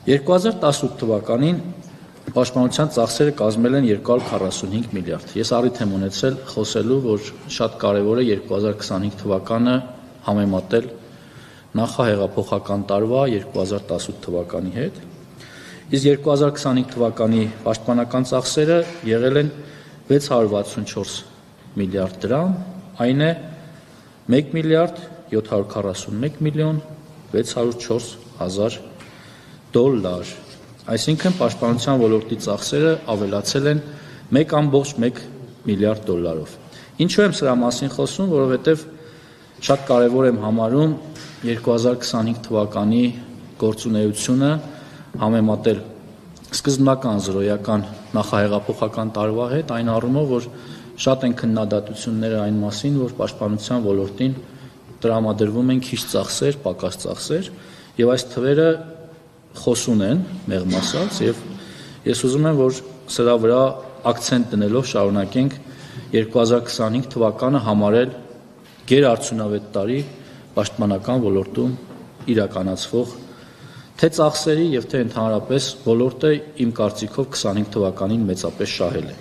2018 թվականին պաշտպանության ծախսերը կազմել են 245 միլիարդ։ Ես առիթ եմ ունեցել խոսելու, որ շատ կարևոր է 2025 թվականը համեմատել նախահեղափոխական տարվա 2018 թվականի հետ։ Իսկ 2025 թվականի պաշտպանական ծախսերը եղել են 664 միլիարդ դրամ, այն է 1 միլիարդ 741 միլիոն 604 հազար դոլար, այսինքն պաշտպանության ոլորտի ծախսերը ավելացել են 1.1 միլիարդ դոլարով։ Ինչու եմ սրա մասին խոսում, որովհետև շատ կարևոր եմ համարում 2025 թվականի գործունեությունը համեմատել սկզբնական զրոյական նախահեղափոխական տարվա հետ, այն առումով, որ շատ են քննադատությունները այն մասին, որ պաշտպանության ոլորտին տրամադրվում են քիչ ծախսեր, պակաս ծախսեր, եւ այս թվերը խոսուն են, մեղմ ասած, եւ ես ուզում եմ, որ սրա վրա ակցենտ դնելով շարունակենք 2025 թվականը համարել գերարդյունավետ տարի պաշտպանական ոլորտում իրականացվող թե ծախսերի եւ թե ընդհանրապես ոլորտը իմ կարծիքով 25 թվականին մեծապես շահել է։